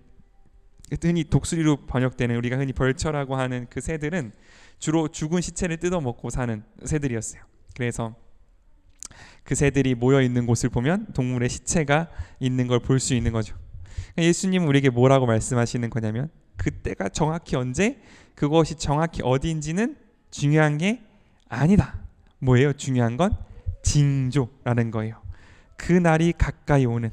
흔히 독수리로 번역되는 우리가 흔히 벌처라고 하는 그 새들은 주로 죽은 시체를 뜯어먹고 사는 새들이었어요. 그래서 그 새들이 모여 있는 곳을 보면 동물의 시체가 있는 걸 볼 수 있는 거죠. 예수님은 우리에게 뭐라고 말씀하시는 거냐면 그때가 정확히 언제, 그것이 정확히 어디인지는 중요한 게 아니다. 뭐예요? 중요한 건 징조라는 거예요. 그 날이 가까이 오는,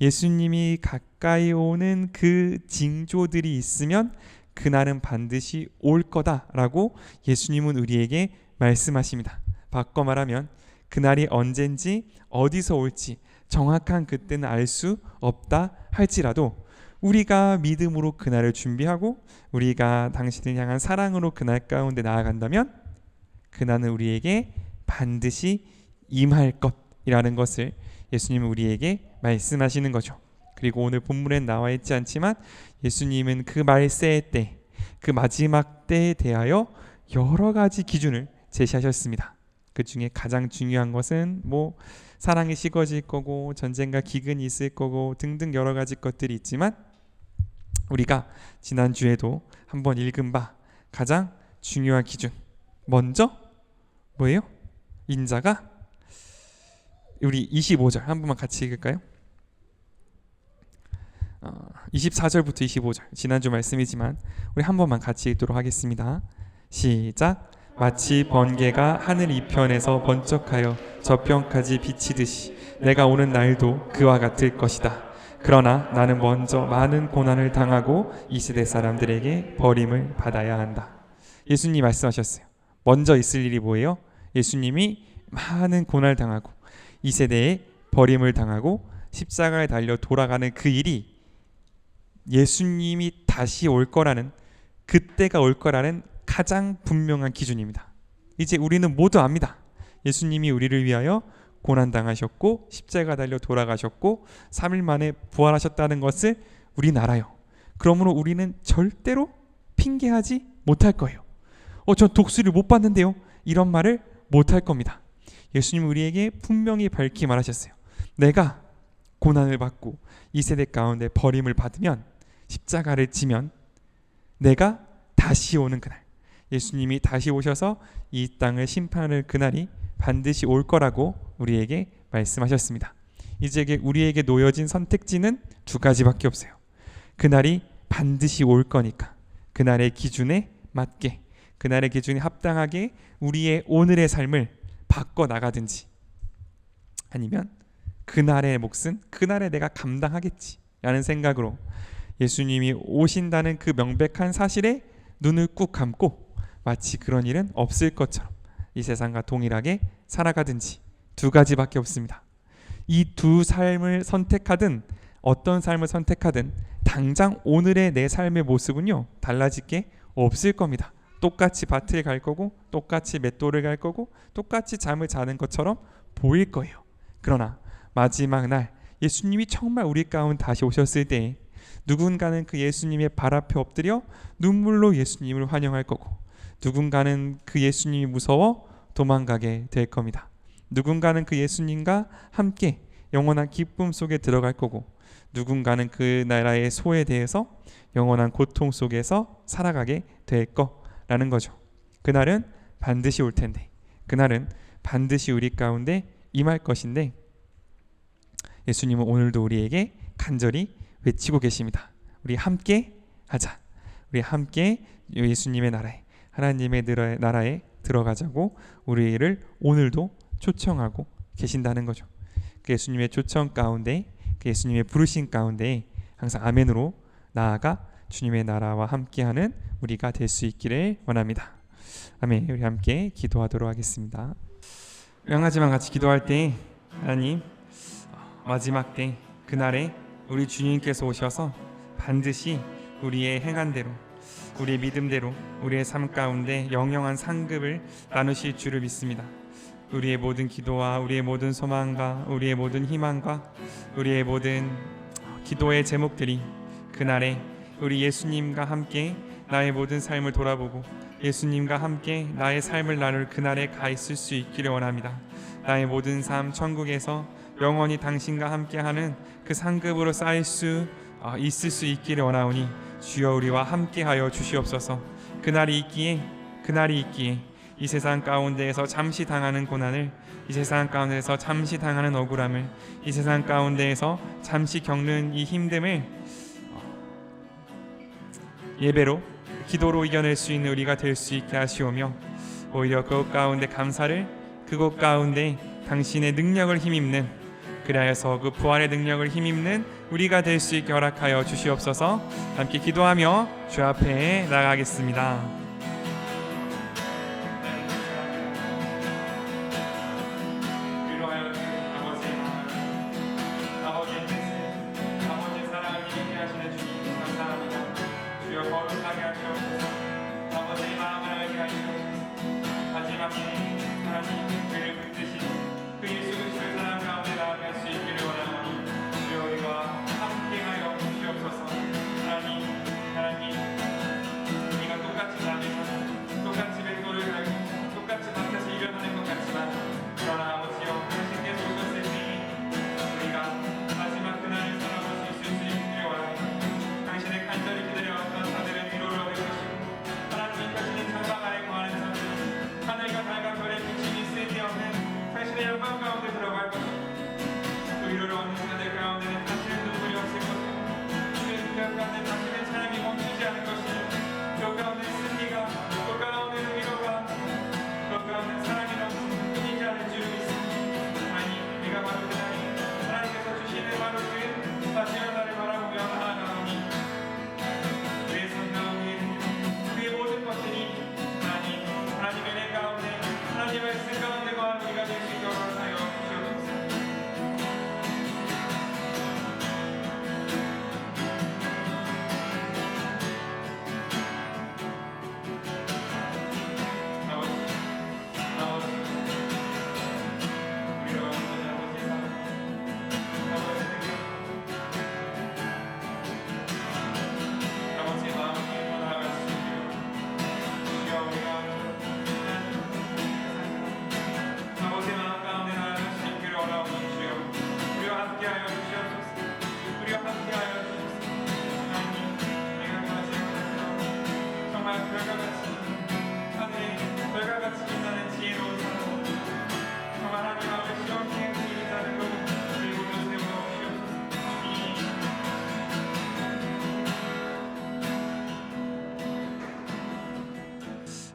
예수님이 가까이 오는 그 징조들이 있으면 그날은 반드시 올 거다라고 예수님은 우리에게 말씀하십니다. 바꿔 말하면 그날이 언젠지 어디서 올지 정확한 그때는 알 수 없다 할지라도 우리가 믿음으로 그날을 준비하고 우리가 당신을 향한 사랑으로 그날 가운데 나아간다면 그날은 우리에게 반드시 임할 것이라는 것을 예수님은 우리에게 말씀하시는 거죠. 그리고 오늘 본문엔 나와 있지 않지만 예수님은 그 말세의 때, 그 마지막 때에 대하여 여러 가지 기준을 제시하셨습니다. 그 중에 가장 중요한 것은 사랑이 식어질 거고 전쟁과 기근이 있을 거고 등등 여러 가지 것들이 있지만 우리가 지난주에도 한번 읽은 바 가장 중요한 기준, 먼저 뭐예요? 인자가 우리 25절 한 번만 같이 읽을까요? 24절부터 25절 지난주 말씀이지만 우리 한 번만 같이 읽도록 하겠습니다. 시작. 마치 번개가 하늘 이편에서 번쩍하여 저편까지 비치듯이 내가 오는 날도 그와 같을 것이다. 그러나 나는 먼저 많은 고난을 당하고 이 세대 사람들에게 버림을 받아야 한다. 예수님 말씀하셨어요. 먼저 있을 일이 뭐예요? 예수님이 많은 고난을 당하고 이 세대에 버림을 당하고 십자가에 달려 돌아가는 그 일이 예수님이 다시 올 거라는, 그때가 올 거라는 가장 분명한 기준입니다. 이제 우리는 모두 압니다. 예수님이 우리를 위하여 고난당하셨고 십자가 달려 돌아가셨고 3일 만에 부활하셨다는 것을 우리는 알아요. 그러므로 우리는 절대로 핑계하지 못할 거예요. 전 독수리를 못 봤는데요, 이런 말을 못할 겁니다. 예수님은 우리에게 분명히 밝히 말하셨어요. 내가 고난을 받고 이 세대 가운데 버림을 받으면, 십자가를 지면 내가 다시 오는 그날, 예수님이 다시 오셔서 이 땅을 심판할 그날이 반드시 올 거라고 우리에게 말씀하셨습니다. 이제 우리에게 놓여진 선택지는 두 가지밖에 없어요. 그날이 반드시 올 거니까 그날의 기준에 맞게, 그날의 기준에 합당하게 우리의 오늘의 삶을 바꿔나가든지, 아니면 그날의 몫은 그날에 내가 감당하겠지 라는 생각으로 예수님이 오신다는 그 명백한 사실에 눈을 꾹 감고 마치 그런 일은 없을 것처럼 이 세상과 동일하게 살아가든지, 두 가지밖에 없습니다. 이 두 삶을 선택하든 어떤 삶을 선택하든 당장 오늘의 내 삶의 모습은요 달라질 게 없을 겁니다. 똑같이 밭을 갈 거고 똑같이 맷돌을 갈 거고 똑같이 잠을 자는 것처럼 보일 거예요. 그러나 마지막 날 예수님이 정말 우리 가운데 다시 오셨을 때 누군가는 그 예수님의 발 앞에 엎드려 눈물로 예수님을 환영할 거고, 누군가는 그 예수님이 무서워 도망가게 될 겁니다. 누군가는 그 예수님과 함께 영원한 기쁨 속에 들어갈 거고, 누군가는 그 나라의 소에 대해서 영원한 고통 속에서 살아가게 될 거라는 거죠. 그날은 반드시 올 텐데, 그날은 반드시 우리 가운데 임할 것인데, 예수님은 오늘도 우리에게 간절히 외치고 계십니다. 우리 함께 하자. 우리 함께 예수님의 나라에, 하나님의 나라에 들어가자고 우리를 오늘도 초청하고 계신다는 거죠. 그 예수님의 초청 가운데, 그 예수님의 부르신 가운데 항상 아멘으로 나아가 주님의 나라와 함께하는 우리가 될 수 있기를 원합니다. 아멘. 우리 함께 기도하도록 하겠습니다. 명하지만 같이 기도할 때, 하나님, 마지막 때 그날에 우리 주님께서 오셔서 반드시 우리의 행한대로, 우리의 믿음대로 우리의 삶 가운데 영영한 상급을 나누실 줄을 믿습니다. 우리의 모든 기도와 우리의 모든 소망과 우리의 모든 희망과 우리의 모든 기도의 제목들이 그날에 우리 예수님과 함께 나의 모든 삶을 돌아보고 예수님과 함께 나의 삶을 나눌 그날에 가 있을 수 있기를 원합니다. 나의 모든 삶 천국에서 영원히 당신과 함께하는 그 상급으로 쌓일 수 있을 수 있기를 원하오니 주여 우리와 함께하여 주시옵소서. 그날이 있기에 이 세상 가운데에서 잠시 당하는 고난을, 이 세상 가운데에서 잠시 당하는 억울함을, 이 세상 가운데에서 잠시 겪는 이 힘듦을 예배로, 기도로 이겨낼 수 있는 우리가 될 수 있게 하시오며, 오히려 그곳 가운데 감사를, 그곳 가운데 당신의 능력을 힘입는, 그리하여서 그 부활의 능력을 힘입는 우리가 될 수 있게 허락하여 주시옵소서. 함께 기도하며 주 앞에 나가겠습니다. 하나님, 우리가 똑같이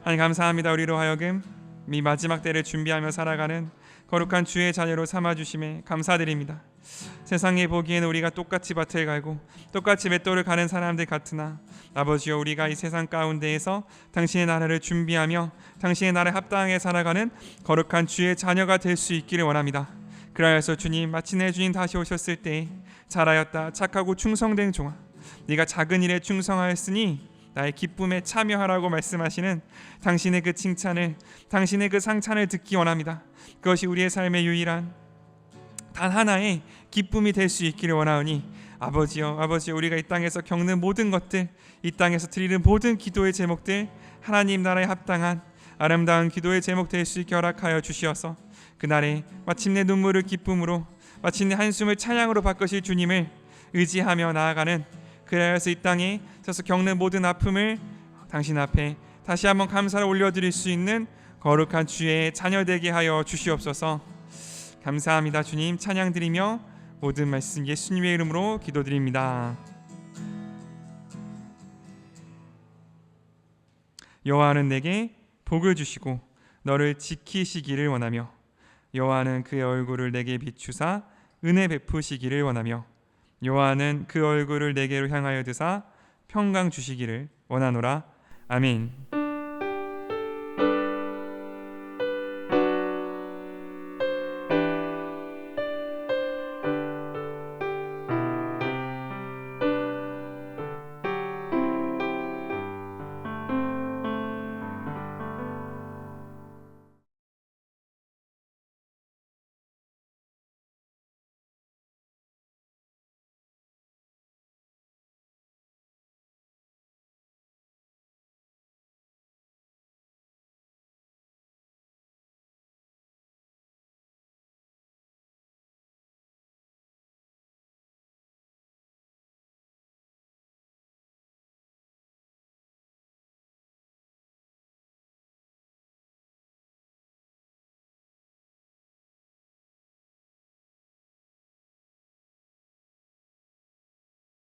하나님 감사합니다. 우리로 하여금 이 마지막 때를 준비하며 살아가는 거룩한 주의 자녀로 삼아주심에 감사드립니다. 세상에 보기에는 우리가 똑같이 밭을 갈고 똑같이 맷돌을 가는 사람들 같으나 아버지여, 우리가 이 세상 가운데에서 당신의 나라를 준비하며 당신의 나라에 합당하게 살아가는 거룩한 주의 자녀가 될 수 있기를 원합니다. 그러하여서 주님, 마침내 주님 다시 오셨을 때 잘하였다 착하고 충성된 종아, 네가 작은 일에 충성하였으니 나의 기쁨에 참여하라고 말씀하시는 당신의 그 칭찬을, 당신의 그 상찬을 듣기 원합니다. 그것이 우리의 삶의 유일한 단 하나의 기쁨이 될 수 있기를 원하오니 아버지여, 우리가 이 땅에서 겪는 모든 것들, 이 땅에서 드리는 모든 기도의 제목들 하나님 나라에 합당한 아름다운 기도의 제목 될 수 있게 허락하여 주시어서 그날에 마침내 눈물을 기쁨으로, 마침내 한숨을 찬양으로 바꾸실 주님을 의지하며 나아가는, 그래서 이 땅에 서서 겪는 모든 아픔을 당신 앞에 다시 한번 감사를 올려드릴 수 있는 거룩한 주의 자녀 되게 하여 주시옵소서. 감사합니다. 주님 찬양드리며 모든 말씀 예수님의 이름으로 기도드립니다. 여호와는 내게 복을 주시고 너를 지키시기를 원하며 여호와는 그의 얼굴을 내게 비추사 은혜 베푸시기를 원하며 여호와는 그 얼굴을 내게로 향하여 드사 평강 주시기를 원하노라. 아멘.